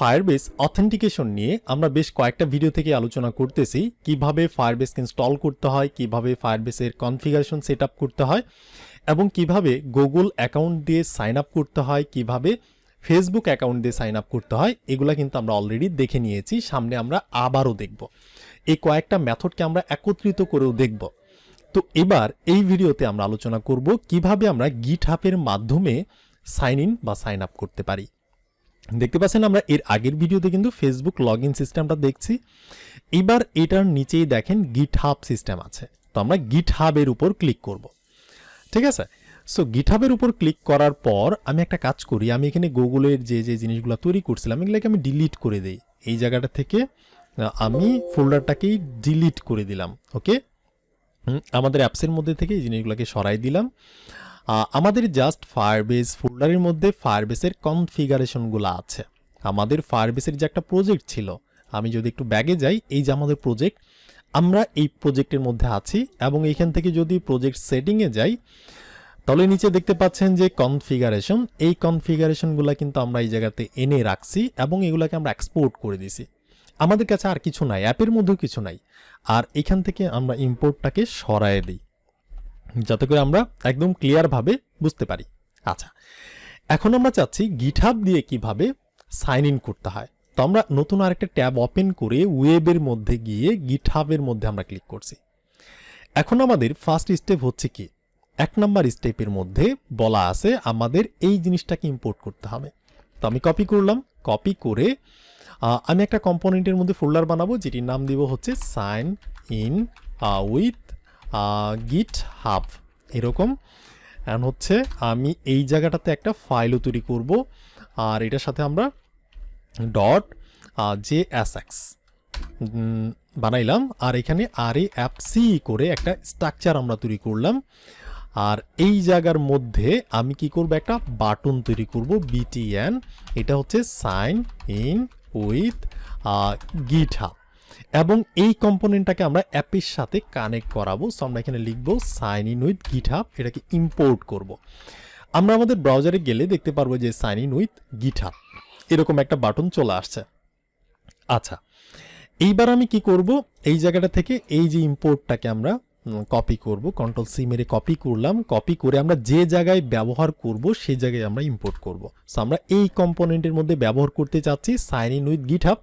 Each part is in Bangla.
ফায়ারবেস অথেন্টিকেশন নিয়ে আমরা বেশ কয়েকটা ভিডিও থেকে আলোচনা করতেছি কিভাবে ফায়ারবেসকে ইনস্টল করতে হয়, কিভাবে ফায়ারবেসের কনফিগারেশন সেট আপ করতে হয় এবং কিভাবে গুগল অ্যাকাউন্ট দিয়ে সাইন আপ করতে হয়, কিভাবে ফেসবুক অ্যাকাউন্ট দিয়ে সাইন আপ করতে হয়। এগুলা কিন্তু আমরা অলরেডি দেখে নিয়েছি, সামনে আমরা আবারও দেখব। এই কয়েকটা মেথডকে আমরা একত্রিত করেও দেখব। তো এবার এই ভিডিওতে আমরা আলোচনা করব কিভাবে আমরা গিটহাবের মাধ্যমে সাইন ইন বা সাইন আপ করতে পারি। দেখতে পাচ্ছেন আমরা এর আগের ভিডিওতে কিন্তু ফেসবুক লগ ইন সিস্টেমটা দেখছি। এবার এটার নিচেই দেখেন গিটহাব সিস্টেম আছে। তো আমরা গিটহাবের উপর ক্লিক করব, ঠিক আছে। সো গিটহাবের উপর ক্লিক করার পর আমি একটা কাজ করি, আমি এখানে গুগলের যে যে জিনিসগুলো তৈরি করছিলাম এগুলোকে আমি ডিলিট করে দিই। এই জায়গাটা থেকে আমি ফোল্ডারটাকেই ডিলিট করে দিলাম। ওকে, আমাদের অ্যাপসের মধ্যে থেকে এই জিনিসগুলোকে সরাই দিলাম। আমাদের জাস্ট ফায়ারবেস ফোল্ডারের মধ্যে ফায়ারবেসের কনফিগারেশনগুলো আছে। আমাদের ফায়ারবেসের যে একটা প্রজেক্ট ছিল, আমি যদি একটু ব্যাগে যাই, এই যে আমাদের প্রজেক্ট, আমরা এই প্রজেক্টের মধ্যে আছি এবং এইখান থেকে যদি প্রজেক্ট সেটিংয়ে যাই তাহলে নিচে দেখতে পাচ্ছেন যে কনফিগারেশন, এই কনফিগারেশনগুলো কিন্তু আমরা এই জায়গাতে এনে রাখছি এবং এগুলোকে আমরা এক্সপোর্ট করে দিছি। আমাদের কাছে আর কিছু নাই, অ্যাপের মধ্যেও কিছু নাই। আর এখান থেকে আমরা ইম্পোর্টটাকে সরায়ে দিই যাতে করে আমরা একদম ক্লিয়ারভাবে বুঝতে পারি। আচ্ছা, এখন আমরা চাচ্ছি গিটহাব দিয়ে কিভাবে সাইন ইন করতে হয়। তো আমরা নতুন আরেকটা ট্যাব ওপেন করে ওয়েবের মধ্যে গিয়ে গিটহাবের মধ্যে আমরা ক্লিক করছি। এখন আমাদের ফার্স্ট স্টেপ হচ্ছে কি, 1 নাম্বার স্টেপের মধ্যে বলা আছে আমাদের এই জিনিসটাকে ইম্পোর্ট করতে হবে। তো আমি কপি করলাম, কপি করে আমি একটা কম্পোনেন্টের মধ্যে ফোল্ডার বানাবো যেটির নাম দিব হচ্ছে সাইন ইন উইথ গিটহাব, এরকম। অ্যান্ড হচ্ছে আমি এই জায়গাটাতে একটা ফাইলও তৈরি করব, আর এটার সাথে আমরা .jsx বানাইলাম, আর এখানে RAFC করে একটা স্ট্রাকচার আমরা তৈরি করলাম। আর এই জায়গার মধ্যে আমি কি করব, একটা বাটন তৈরি করব BTN, এটা হচ্ছে সাইন ইন উইথ গিটহাব, এবং এই কম্পোনেন্টটাকে আমরা অ্যাপের সাথে কানেক্ট করাবো। সো আমরা এখানে লিখব সাইন ইন উইথ গিটহাব, এটাকে ইম্পোর্ট করব। আমরা আমাদের ব্রাউজারে গেলে দেখতে পারবো যে সাইন ইন উইথ গিটহাব এরকম একটা বাটন চলে আসছে। আচ্ছা, এইবার আমি কি করব, এই জায়গাটা থেকে এই যে ইম্পোর্টটাকে আমরা কপি করব, Ctrl+C মেরে কপি করলাম। কপি করে আমরা যে জায়গায় ব্যবহার করব সেই জায়গায় আমরা ইম্পোর্ট করব। সো আমরা এই কম্পোনেন্টের মধ্যে ব্যবহার করতে চাচ্ছি সাইন ইন উইথ গিটহাব।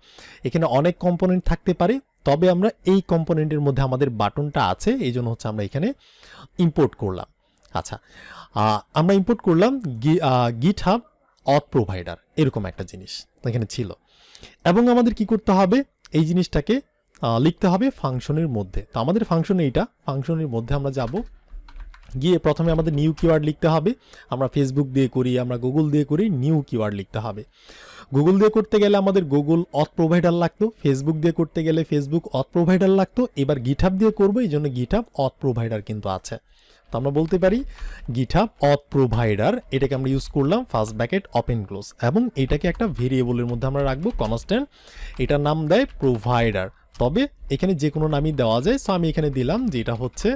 এখানে অনেক কম্পোনেন্ট থাকতে পারে, তবে আমরা এই কম্পোনেন্টের মধ্যে আমাদের বাটনটা আছে, এই জন্য হচ্ছে আমরা এখানে ইম্পোর্ট করলাম। আচ্ছা, আমরা ইম্পোর্ট করলাম গিটহাব অথ প্রোভাইডার, এরকম একটা জিনিস এখানে ছিল। এবং আমাদের কি করতে হবে, এই জিনিসটাকে লিখতে হবে ফাংশনের মধ্যে। তো আমাদের ফাংশন এইটা, ফাংশনের মধ্যে আমরা যাব, গিয়ে প্রথমে আমাদের নিউ কিওয়ার্ড লিখতে হবে। আমরা ফেসবুক দিয়ে করি, আমরা গুগল দিয়ে করি, নিউ কিওয়ার্ড লিখতে হবে। গুগল দিয়ে করতে গেলে আমাদের গুগল অথ প্রোভাইডার লাগতো, ফেসবুক দিয়ে করতে গেলে ফেসবুক অথ প্রোভাইডার লাগতো। এবার গিটহাব দিয়ে করবো, এই জন্য গিটহাব অথ প্রোভাইডার কিন্তু আছে। তো আমরা বলতে পারি গিটহাব অথ প্রোভাইডার, এটাকে আমরা ইউজ করলাম ফার্স্ট ব্র্যাকেট ওপেন ক্লোজ, এবং এটাকে একটা ভেরিয়েবলের মধ্যে আমরা রাখবো কনস্ট্যান্ট, এটার নাম দেয় প্রোভাইডার। তবে এখানে যে কোনো নামই দেওয়া যায়। সো আমি এখানে দিলাম যে এটা হচ্ছে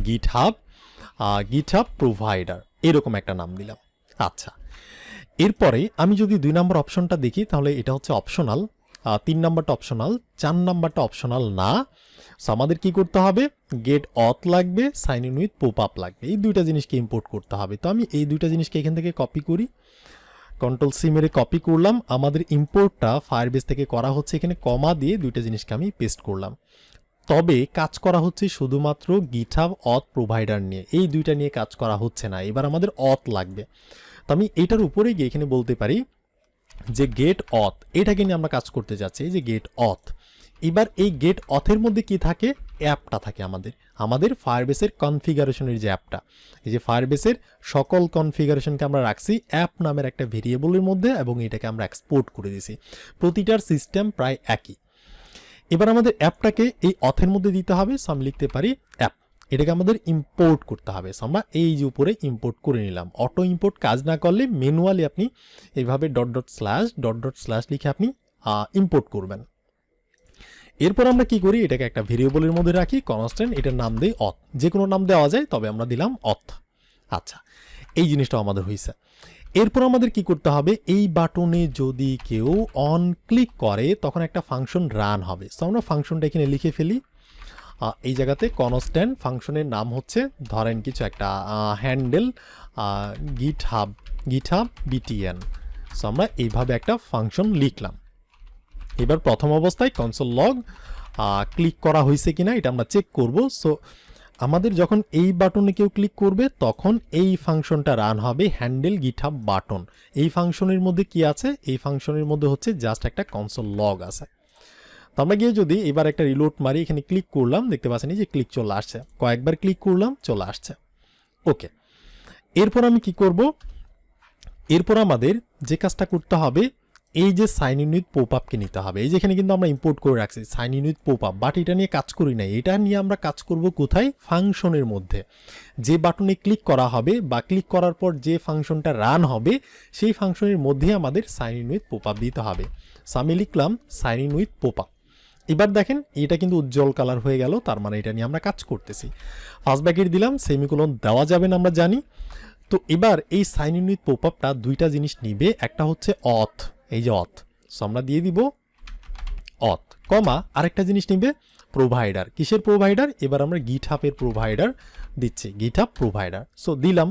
গিটহাব প্রোভাইডার, এরকম একটা নাম দিলাম। আচ্ছা, এরপরে আমি যদি 2 নম্বর অপশনটা দেখি তাহলে এটা হচ্ছে অপশনাল, 3 নম্বরটা অপশনাল, 4 নম্বরটা অপশনাল না। সো আমাদের কি করতে হবে, গেট অথ লাগবে, sign in with pop up লাগবে, এই দুইটা জিনিসকে ইম্পোর্ট করতে হবে। তো আমি এই দুইটা জিনিসকে এখান থেকে কপি করি, Ctrl+C মেরে কপি করলাম। আমাদের ইম্পোর্টটা ফায়ারবেস থেকে করা হচ্ছে, এখানে কমা দিয়ে দুইটা জিনিসকে আমি পেস্ট করলাম। তবে কাজ করা হচ্ছে শুধুমাত্র গিটহাব অথ প্রোভাইডার নিয়ে, এই দুইটা নিয়ে কাজ করা হচ্ছে না। এবার আমাদের অথ লাগবে। তো আমি এটার উপরে গিয়ে এখানে বলতে পারি যে গেট অথ, এটাকে নিয়ে আমরা কাজ করতে যাচ্ছি, এই যে গেট অথ। এবার এই গেট অথের মধ্যে কি থাকে, অ্যাপটা থাকে আমাদের ফায়ারবেসের কনফিগারেশনের যে অ্যাপটা, এই যে ফায়ারবেসের সকল কনফিগারেশনকে আমরা রাখছি অ্যাপ নামের একটা ভেরিয়েবলের মধ্যে, এবং এটাকে আমরা এক্সপোর্ট করে দিছি। প্রতিটার সিস্টেম প্রায় একই। এবার আমাদের অ্যাপটাকে এই অথের মধ্যে দিতে হবে। সো আমি লিখতে পারি অ্যাপ, এটাকে আমাদের ইম্পোর্ট করতে হবে। সো আমরা এই যে উপরে ইম্পোর্ট করে নিলাম। অটো ইম্পোর্ট কাজ না করলে ম্যানুয়ালি আপনি এইভাবে .. লিখে আপনি ইম্পোর্ট করবেন। এরপর আমরা কি করি, এটাকে একটা ভেরিয়েবলের মধ্যে রাখি কনস্ট্যান্ট, এটার নাম দেই অথ, যে কোনো নাম দেওয়া যায়, তবে আমরা দিলাম অথ। আচ্ছা, এই জিনিসটাও আমাদের হয়েছে। এরপর আমাদের কি করতে হবে, এই বাটনে যদি কেউ অন ক্লিক করে তখন একটা ফাংশন রান হবে। সো আমরা ফাংশনটা এখানে লিখে ফেলি। এই জায়গাতে কনস্ট্যান্ট ফাংশনের নাম হচ্ছে ধরেন কিছু একটা হ্যান্ডেল গিটহাব বিটিএন। সো আমরা এইভাবে একটা ফাংশন লিখলাম। এবার প্রথম অবস্থায় কনসোল লগ ক্লিক করা হয়েছে কিনা এটা আমরা চেক করব। সো আমাদের যখন এই বাটনে কেউ ক্লিক করবে তখন এই ফাংশনটা রান হবে, হ্যান্ডেল গিটহাব বাটন। এই ফাংশনের মধ্যে কি আছে, এই ফাংশনের মধ্যে হচ্ছে জাস্ট একটা কনসোল লগ আছে। তো আমরা গিয়ে যদি এবার একটা রিলোড মারি, এখানে ক্লিক করলাম, দেখতে পাচ্ছেন যে ক্লিক চলে আসছে, কয়েকবার ক্লিক করলাম চলে আসছে। ওকে, এরপর আমি কি করব, এরপর আমাদের যে কাজটা করতে হবে, এই যে সাইন ইন উইথ পপ আপকে নিতে হবে। এই যেখানে কিন্তু আমরা ইম্পোর্ট করে রাখছি sign in with pop up, but এটা নিয়ে কাজ করি না। এটা নিয়ে আমরা কাজ করব কোথায়, ফাংশনের মধ্যে। যে বাটনে ক্লিক করা হবে বা ক্লিক করার পর যে ফাংশনটা রান হবে সেই ফাংশনের মধ্যে আমাদের sign in with pop up দিতে হবে। সো আমি লিখলাম sign in with pop up. এবার দেখেন এটা কিন্তু উজ্জ্বল কালার হয়ে গেল, তার মানে এটা নিয়ে আমরা কাজ করতেছি। ফার্স্ট ব্র্যাকেট দিলাম, সেমিকোলন দেওয়া যাবে না আমরা জানি। তো এবার এই সাইন ইন উইথ পপ আপটা দুইটা জিনিস নিবে, একটা হচ্ছে অথ, এই যে অথ, সো আমরা দিয়ে দিব অথ, কমা আরেকটা জিনিস নিবে প্রোভাইডার। কিসের প্রোভাইডার, এবার আমরা গিটহাবের প্রোভাইডার দিচ্ছি, গিটহাব প্রোভাইডার। সো দিলাম।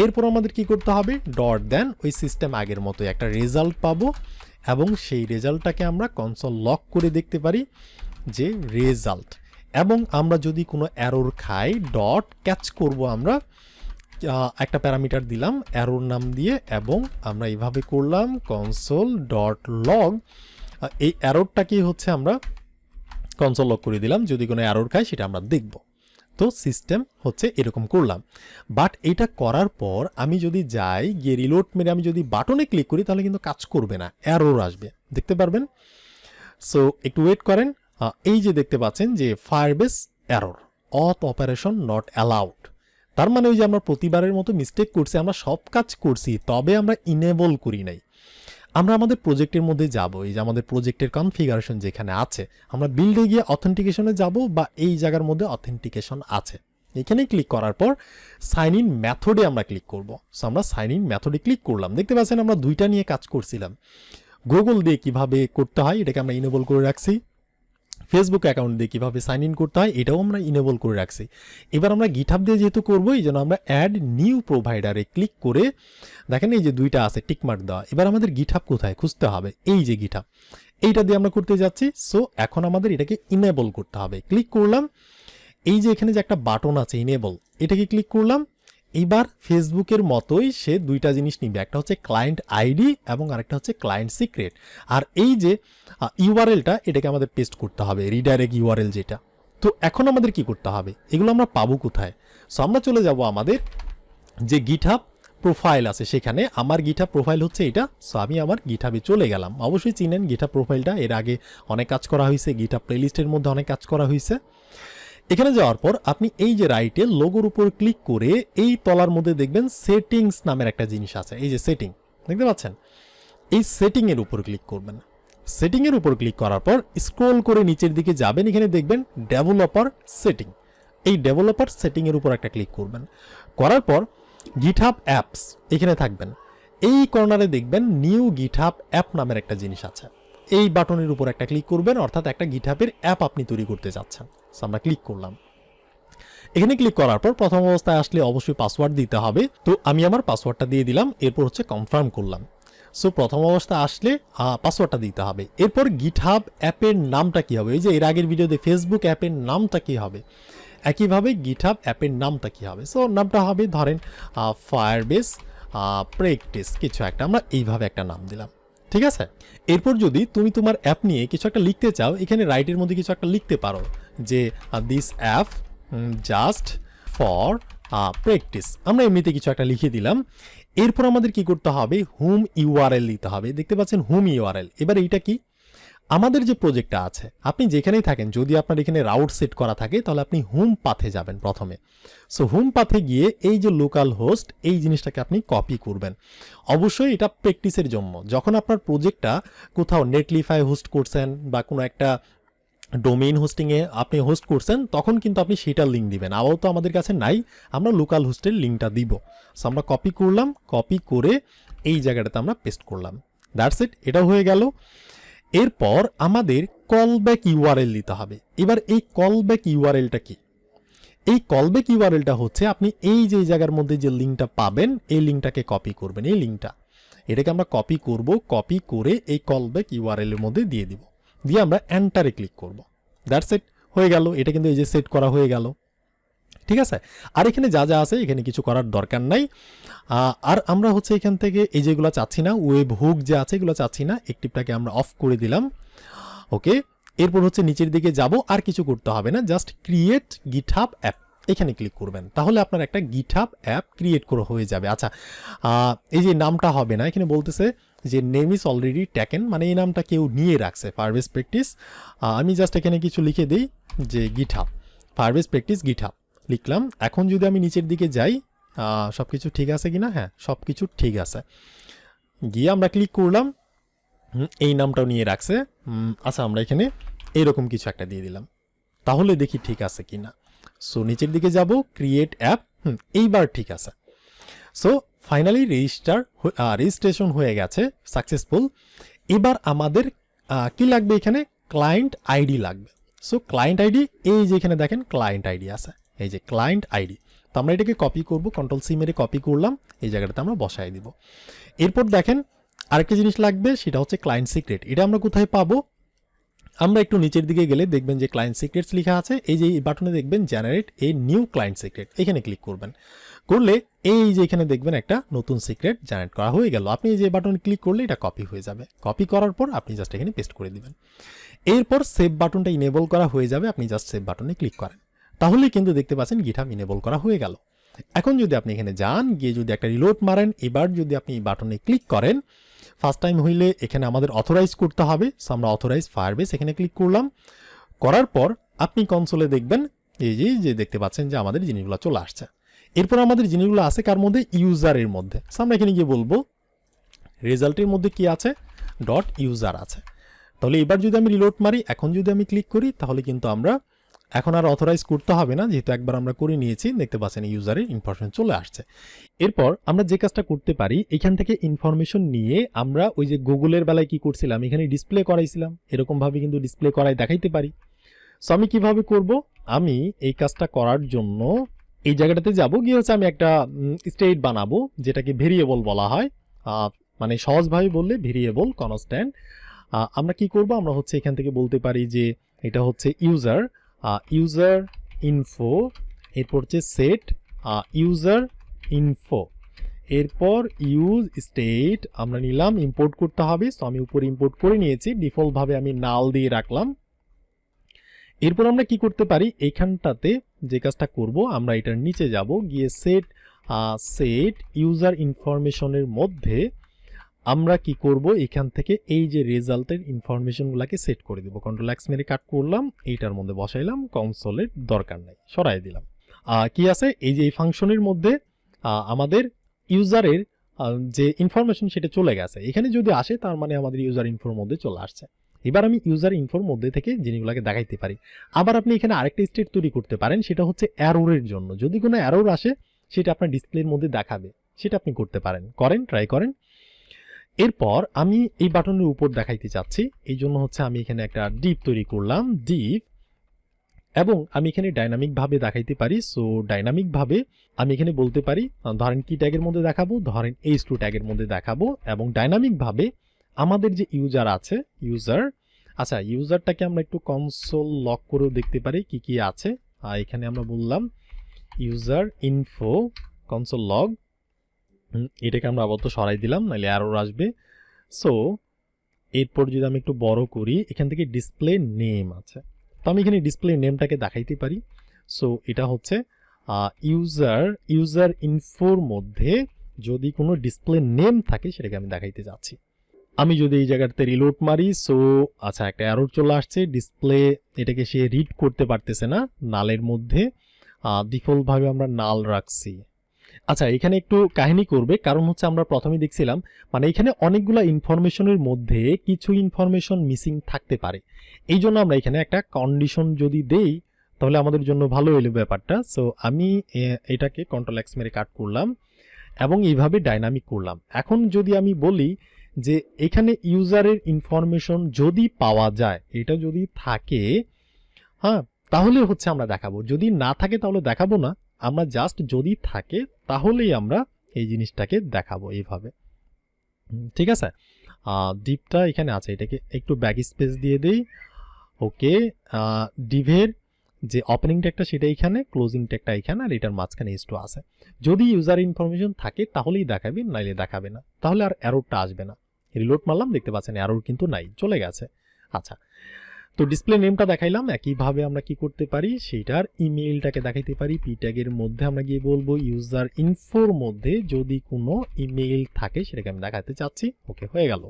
এরপর আমাদের কি করতে হবে, ডট দেন ওই সিস্টেম আগের মতো একটা রেজাল্ট পাবো এবং সেই রেজাল্টটাকে আমরা কনসোল লক করে দেখতে পারি যে রেজাল্ট। এবং আমরা যদি কোনো এরর খাই ডট ক্যাচ করব, আমরা একটা প্যারামিটার দিলাম এরর নাম দিয়ে এবং আমরা এইভাবে করলাম কনসোল ডট লগ। এই এররটাকে হচ্ছে আমরা কনসোল লগ করে দিলাম, যদি কোনো এরর খাই সেটা আমরা দেখব। তো সিস্টেম হচ্ছে এরকম করলাম। বাট এটা করার পর আমি যদি যাই গিয়ে রিলোড মেরে আমি যদি বাটনে ক্লিক করি তাহলে কিন্তু কাজ করবে না, এরর আসবে, দেখতে পারবেন। সো একটু ওয়েট করেন। এই যে দেখতে পাচ্ছেন যে Firebase error, auth operation not allowed. তার মানে ওই যে আমরা প্রতিবারের মতো মিস্টেক করছি, আমরা সব কাজ করছি তবে আমরা ইনেবল করি নাই। আমরা আমাদের প্রজেক্টের মধ্যে যাব, এই যে আমাদের প্রজেক্টের কনফিগারেশন যেখানে আছে, আমরা বিল্ডে গিয়ে অথেন্টিকেশনে যাব বা এই জায়গার মধ্যে অথেন্টিকেশন আছে, এখানে ক্লিক করার পর সাইন ইন মেথডে আমরা ক্লিক করব। সো আমরা সাইন ইন মেথডে ক্লিক করলাম, দেখতে পাচ্ছেন আমরা দুইটা নিয়ে কাজ করছিলাম। গুগল দিয়ে কিভাবে করতে হয় এটাকে আমরা ইনেবল করে রাখছি, ফেসবুক অ্যাকাউন্ট দিয়ে কীভাবে সাইন ইন করতে হয় এটাও আমরা ইনেবল করে রাখছি। এবার আমরা গিটহাব দিয়ে যেহেতু করবো এই জন্য আমরা অ্যাড নিউ প্রোভাইডারে ক্লিক করে দেখেন এই যে দুইটা আছে টিকমার্ক দেওয়া। এবার আমাদের গিটহাব কোথায় খুঁজতে হবে, এই যে গিটহাব, এইটা দিয়ে আমরা করতে যাচ্ছি। সো এখন আমাদের এটাকে ইনেবল করতে হবে, ক্লিক করলাম। এই যে এখানে যে একটা বাটন আছে ইনেবল, এটাকে ক্লিক করলাম। এইবার ফেসবুকের মতোই সে দুইটা জিনিস নিবে, একটা হচ্ছে ক্লায়েন্ট আইডি এবং আরেকটা হচ্ছে ক্লায়েন্ট সিক্রেট। আর এই যে ইউআরএলটা এটাকে আমাদের পেস্ট করতে হবে, রিডাইরেক্ট ইউআরএল যেটা। তো এখন আমাদের কি করতে হবে, এগুলো আমরা পাবো কোথায়? সো আমরা চলে যাব আমাদের যে গিটহাব প্রোফাইল আছে সেখানে। আমার গিটহাব প্রোফাইল হচ্ছে এটা। সো আমি আমার গিটহাবে চলে গেলাম। অবশ্যই চিনেন গিটহাব প্রোফাইলটা, এর আগে অনেক কাজ করা হয়েছে, গিটহাব প্লেলিস্টের মধ্যে অনেক কাজ করা হয়েছে। এখানে যাওয়ার পর আপনি এই যে রাইটে লোগোর উপর ক্লিক করে এই তলার মধ্যে দেখবেন সেটিংস নামের একটা জিনিস আছে, এই যে সেটিং দেখতে পাচ্ছেন, এই সেটিং এর উপর ক্লিক করবেন। সেটিং এর উপর ক্লিক করার পর স্ক্রল করে নিচের দিকে যাবেন, এখানে দেখবেন ডেভেলপার সেটিং। এই ডেভেলপার সেটিং এর উপর একটা ক্লিক করবেন, করার পর গিটহাব অ্যাপস এখানে থাকবেন। এই কর্নারে দেখবেন নিউ গিটহাব অ্যাপ নামের একটা জিনিস আছে, এই বাটনের উপর একটা ক্লিক করবেন, অর্থাৎ একটা গিটহাবের অ্যাপ আপনি তৈরি করতে যাচ্ছেন। আমরা ক্লিক করলাম। এখানে ক্লিক করার পর প্রথম অবস্থায় আসলে অবশ্যই পাসওয়ার্ড দিতে হবে। তো আমি আমার পাসওয়ার্ডটা দিয়ে দিলাম, এরপর হচ্ছে কনফার্ম করলাম। সো প্রথম অবস্থায় আসলে পাসওয়ার্ডটা দিতে হবে। এরপর গিটহাব অ্যাপের নামটা কি হবে, এই যে এর আগের ভিডিওতে ফেসবুক অ্যাপের নামটা কি হবে, একইভাবে গিটহাব অ্যাপের নামটা কি হবে। সো নামটা হবে ধরেন ফায়ারবেস প্র্যাকটিস কিছু একটা, আমরা এইভাবে একটা নাম দিলাম, ঠিক আছে। এরপর যদি তুমি তোমার অ্যাপ নিয়ে কিছু একটা লিখতে চাও, এখানে রাইটের মধ্যে কিছু একটা লিখতে পারো যে this app just for practice, আমরা এমনিতে কিছু একটা লিখে দিলাম। এরপর আমাদের কি করতে হবে, হুম ইউআরএল দিতে হবে, দেখতে পাচ্ছেন হুম ইউআরএল। এবার এইটা কি, আমাদের যে প্রজেক্টটা আছে আপনি যেখানেই থাকেন, যদি আপনার এখানে রাউট সেট করা থাকে তাহলে আপনি হোম পাথে যাবেন প্রথমে। সো হোম পাথে গিয়ে এই যে লোকাল হোস্ট এই জিনিসটাকে আপনি কপি করবেন। অবশ্যই এটা প্র্যাকটিসের জন্য, যখন আপনার প্রজেক্টটা কোথাও নেটলিফাই হোস্ট করছেন বা কোনো একটা ডোমেইন হোস্টিংয়ে আপনি হোস্ট করছেন, তখন কিন্তু আপনি সেটার লিঙ্ক দিবেন। আপাতত আমাদের কাছে নাই, আমরা লোকাল হোস্টের লিঙ্কটা দিব। সো আমরা কপি করলাম, কপি করে এই জায়গাটাতে আমরা পেস্ট করলাম। দ্যাটস ইট, এটা হয়ে গেল। এরপর আমাদের কলব্যাক ইউআরএল দিতে হবে। এবার এই কলব্যাক ইউআরএলটা কি? এই কলব্যাক ইউআরএলটা হচ্ছে আপনি এই যে জায়গার মধ্যে যে লিঙ্কটা পাবেন, এই লিঙ্কটাকে কপি করবেন। এই লিঙ্কটা, এটাকে আমরা কপি করব, কপি করে এই কলব্যাক ইউআরএল এর মধ্যে দিয়ে দিব, দিয়ে আমরা এন্টারে ক্লিক করব। দ্যাটস ইট, হয়ে গেল। এটা কিন্তু এই যে সেট করা হয়ে গেল, ঠিক আছে। আর এখানে যা যা আছে এখানে কিছু করার দরকার নাই। আর আমরা হচ্ছে এখান থেকে এই যেগুলো চাচ্ছি না, ওয়েব হুক যে আছে এগুলো চাচ্ছি না, অ্যাক্টিভটাকে আমরা অফ করে দিলাম। ওকে, এরপর হচ্ছে নিচের দিকে যাব, আর কিছু করতে হবে না, জাস্ট ক্রিয়েট গিটহাব অ্যাপ এখানে ক্লিক করবেন, তাহলে আপনার একটা গিটহাব অ্যাপ ক্রিয়েট করা হয়ে যাবে। আচ্ছা, এই যে নামটা হবে না, এখানে বলতেছে যে নেম ইজ অলরেডি ট্যাকেন, মানে এই নামটা কেউ নিয়ে রাখছে, ফায়ারবেস প্র্যাকটিস। আমি জাস্ট এখানে কিছু লিখে দিই যে গিটহাব, ফায়ারবেস প্র্যাকটিস গিটহাব লিখলাম। এখন যদি আমি নিচের দিকে যাই, সব কিছু ঠিক আছে কিনা, হ্যাঁ সব কিছু ঠিক আছে, গিয়ে আমরা ক্লিক করলাম, এই নামটাও নিয়ে রাখছে। আচ্ছা, আমরা এখানে এইরকম কিছু একটা দিয়ে দিলাম, তাহলে দেখি ঠিক আছে কিনা। সো নিচের দিকে যাব, ক্রিয়েট অ্যাপ, এইবার ঠিক আছে। সো ফাইনালি রেজিস্ট্রেশন হয়ে গেছে, সাকসেসফুল। এবার আমাদের কি লাগবে, এখানে ক্লায়েন্ট আইডি লাগবে। সো ক্লায়েন্ট আইডি, এই যে এখানে দেখেন ক্লায়েন্ট আইডি আছে, এই যে ক্লায়েন্ট আইডি। তো আমরা এটাকে কপি করব, কন্ট্রোল সি মেরে কপি করলাম, এই জায়গাটাতে আমরা বসাই দিব। এরপর দেখেন আরেকটা জিনিস লাগবে, সেটা হচ্ছে ক্লায়েন্ট সিক্রেট। এটা আমরা কোথায় পাবো? আমরা একটু নিচের দিকে গেলে দেখবেন যে ক্লায়েন্ট সিক্রেটস লেখা আছে, এই যে এই বাটনে দেখবেন generate a new client secret, এখানে ক্লিক করবেন। করলে এই যে এখানে দেখবেন একটা নতুন সিক্রেট জেনারেট করা হয়ে গেল। আপনি এই যে বাটনে ক্লিক করলে এটা কপি হয়ে যাবে, কপি করার পর আপনি জাস্ট এখানে পেস্ট করে দিবেন। এরপর সেভ বাটনটা ইনেবল করা হয়ে যাবে, আপনি জাস্ট সেভ বাটনে ক্লিক করেন, তাহলে কিন্তু দেখতে পাচ্ছেন গিটহাব ইনেবল করা হয়ে গেল। এখন যদি আপনি এখানে যান, গিয়ে যদি একটা রিলোড মারেন, এবার যদি আপনি এই বাটনে ক্লিক করেন, ফার্স্ট টাইম হইলে এখানে আমাদের অথরাইজ করতে হবে। সো আমরা অথরাইজ ফায়ারবেস এখানে ক্লিক করলাম, করার পর আপনি কনসোলে দেখবেন এই যে দেখতে পাচ্ছেন যে আমাদের জিনিসগুলো চলে আসছে। এরপর আমাদের জিনিসগুলো আছে কার মধ্যে? ইউজারের মধ্যে। সো আমরা এখানে গিয়ে বলবো রেজাল্টের মধ্যে কি আছে? ডট ইউজার আছে। তাহলে এবার যদি আমি রিলোড মারি, এখন যদি আমি ক্লিক করি, তাহলে কিন্তু আমরা এখন আর অথরাইজ করতে হবে না, যেহেতু একবার আমরা করে নিয়েছি। দেখতে পাচ্ছেন ইউজারের ইনফরমেশন চলে আসছে। এরপর আমরা যে কাজটা করতে পারি, এখান থেকে ইনফরমেশন নিয়ে আমরা ওই যে গুগলের বেলায় কি করছিলাম, এখানে ডিসপ্লে করাইছিলাম, এরকমভাবে কিন্তু ডিসপ্লে করাই দেখাইতে পারি। সো আমি কিভাবে করব? আমি এই কাজটা করার জন্য এই জায়গাটাতে যাব, গিয়ে হচ্ছে আমি একটা স্টেট বানাবো, যেটাকে ভেরিয়েবল বলা হয়, মানে সহজভাবে বললে ভেরিয়েবল কনস্ট্যান্ট। আমরা কি করব? আমরা হচ্ছে এখান থেকে বলতে পারি যে এটা হচ্ছে ইউজার, ইউজার ইনফো, এরপর হচ্ছে সেট ইউজার ইনফো, এরপর ইউজ স্টেট আমরা নিলাম, ইম্পোর্ট করতে হবে। সো আমি উপরে ইম্পোর্ট করে নিয়েছি, ডিফল্টভাবে আমি নাল দিয়ে রাখলাম। এরপর আমরা কি করতে পারি, এইখানটাতে যে কাজটা করব, আমরা এটার নিচে যাব, গিয়ে সেট ইউজার ইনফরমেশনের মধ্যে আমরা কি করব, এখান থেকে এই যে রেজাল্টের ইনফরমেশনগুলোকে সেট করে দেব। কন্ট্রোল এক্স মেরে কাট করলাম, এইটার মধ্যে বসাইলাম, কনসোলের দরকার নাই, সরাই দিলাম। কি আছে, এই যে এই ফাংশনের মধ্যে আমাদের ইউজারের যে ইনফরমেশন সেটা চলে গেছে। এখানে যদি আসে তার মানে আমাদের ইউজার ইনফোর মধ্যে চলে আসছে। এবার আমি ইউজার ইনফোর মধ্যে থেকে জিনিসগুলোকে দেখাইতে পারি। আবার আপনি এখানে আরেকটা স্টেট তৈরি করতে পারেন, সেটা হচ্ছে অ্যারোরের জন্য। যদি কোনো অ্যারোর আসে সেটা আপনার ডিসপ্লের মধ্যে দেখাবে, সেটা আপনি করতে পারেন, ট্রাই করেন। এরপর আমি এই বাটনের উপর দেখাইতে চাচ্ছি, এই জন্য হচ্ছে আমি এখানে একটা ডিপ তৈরি করলাম, ডিপ, এবং আমি এখানে ডাইনামিক ভাবে দেখাইতে পারি। সো ডাইনামিক ভাবে আমি এখানে বলতে পারি, ধরেন কি ট্যাগের মধ্যে দেখাবো, ধরেন H2 ট্যাগের মধ্যে দেখাবো, এবং ডাইনামিক ভাবে আমাদের যে ইউজার আছে, আচ্ছা ইউজারটাকে আমরা একটু কনসোল লক করেও দেখতে পারি কি কি আছে। এখানে আমরা বললাম ইউজার ইনফো কনসোল লগ, এটাকে আমরা আপাতত সরাই দিলাম, নাহলে এরর আসবে। সো এরপর যদি আমি একটু বড় করি, এখান থেকে ডিসপ্লে নেম আছে, তো আমি এখানে ডিসপ্লে নেমটাকে দেখাইতে পারি। সো এটা হচ্ছে ইউজার ইনফোর মধ্যে যদি কোনো ডিসপ্লে নেম থাকে সেটাকে আমি দেখাইতে যাচ্ছি। আমি যদি এই জায়গাতে রিলোড মারি, সো আচ্ছা একটা এরর চলে আসছে, ডিসপ্লে এটাকে সে রিড করতে পারতেছে না নালের মধ্যে, ডিফল্টভাবে আমরা নাল রাখছি। আচ্ছা, এখানে একটু কাহিনী করবে, কারণ হচ্ছে আমরা প্রথমেই দেখছিলাম মানে এখানে অনেকগুলা ইনফরমেশনের মধ্যে কিছু ইনফরমেশন মিসিং থাকতে পারে। এই জন্য আমরা এখানে একটা কন্ডিশন যদি দেই তাহলে আমাদের জন্য ভালো হইলো ব্যাপারটা। সো আমি এটাকে কন্ট্রোল এক্স মেরে কাট করলাম এবং এইভাবে ডাইনামিক করলাম। এখন যদি আমি বলি যে এখানে ইউজারের ইনফরমেশন যদি পাওয়া যায়, এটা যদি থাকে, হ্যাঁ, তাহলে হচ্ছে আমরা দেখাবো, যদি না থাকে তাহলে দেখাবো না। আমরা জাস্ট যদি থাকে তাহলেই আমরা এই জিনিসটাকে দেখাবো এইভাবে। ঠিক আছে, ডিপটা এখানে আছে, এটাকে একটু ব্যাক স্পেস দিয়ে দিই। ওকে, ডিভের যে ওপেনিং ট্যাগটা সেটা এখানে, ক্লোজিং ট্যাগটা এখানে, আর এটার মাঝখানে S2 আছে। যদি ইউজার ইনফরমেশন থাকে তাহলেই দেখাবে, নাইলে দেখাবে না। তাহলে আর অ্যারোটা আসবে না। রিলোড মারলাম, দেখতে পাচ্ছেন অ্যারোর কিন্তু নাই, চলে গেছে। আচ্ছা, তো ডিসপ্লে নেমটা দেখাইলাম। একইভাবে আমরা কি করতে পারি, সেইটার ইমেইলটাকে দেখাইতে পারি। পি ট্যাগের মধ্যে আমরা গিয়ে বলবো ইউজার ইনফোর মধ্যে যদি কোনো ইমেইল থাকে সেটাকে আমি দেখাতে চাচ্ছি। ওকে, হয়ে গেল।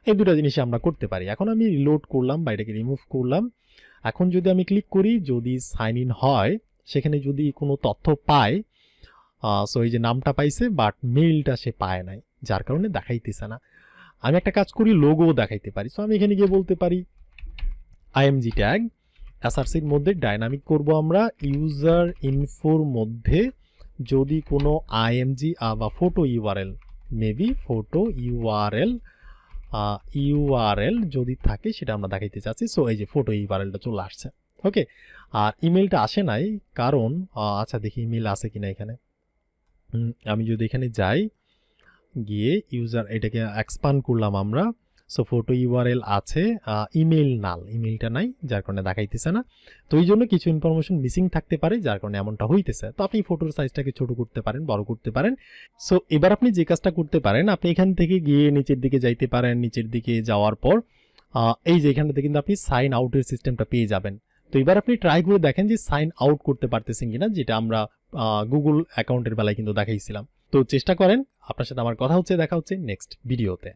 এই দুটো জিনিস আমরা করতে পারি। এখন আমি রিলোড করলাম, বাইরেকে রিমুভ করলাম। এখন যদি আমি ক্লিক করি, যদি সাইন ইন হয়, সেখানে যদি কোনো তথ্য পায়, সো এই যে নামটা পাইছে বাট মেইলটা সে পায় নাই, যার কারণে দেখাইতেছে না। আমি একটা কাজ করি, লোগো দেখাইতে পারি। সো আমি এখানে গিয়ে বলতে পারি IMG ট্যাগ এসআরসির মধ্যে ডাইনামিক করব আমরা, ইউজার ইনফোর মধ্যে যদি কোনো IMG বা photo URL, maybe photo URL যদি থাকে সেটা আমরা দেখাইতে চাচ্ছি। সো এই যে ফটো ইউআরএলটা চলে আসছে। ওকে, আর ইমেলটা আসে নাই কারণ আচ্ছা দেখি ইমেল আছে কিনা এখানে। আমি যদি এখানে যাই, গিয়ে ইউজার এটাকে এক্সপান্ড করলাম আমরা। সো ফটো ইউআরএল আছে, ইমেল নাল, ইমেলটা নাই, যার কারণে দেখাইতেছে না। তো এই জন্য কিছু ইনফরমেশন মিসিং থাকতে পারে, যার কারণে এমনটা হইতেছে। তো আপনি ফটোর সাইজটাকে ছোট করতে পারেন, বড় করতে পারেন। সো এবার আপনি যে কাজটা করতে পারেন, আপনি এখান থেকে গিয়ে নিচের দিকে যাইতে পারেন। নিচের দিকে যাওয়ার পর এই যে এখানটাতে কিন্তু আপনি সাইন আউটের সিস্টেমটা পেয়ে যাবেন। তো এবার আপনি ট্রাই করে দেখেন যে সাইন আউট করতে পারতেছেন কিনা, যেটা আমরা গুগল অ্যাকাউন্টের বেলায় কিন্তু দেখাইছিলাম। তো চেষ্টা করেন। আপনার সাথে আমার কথা হচ্ছে, দেখা হচ্ছে নেক্সট ভিডিওতে।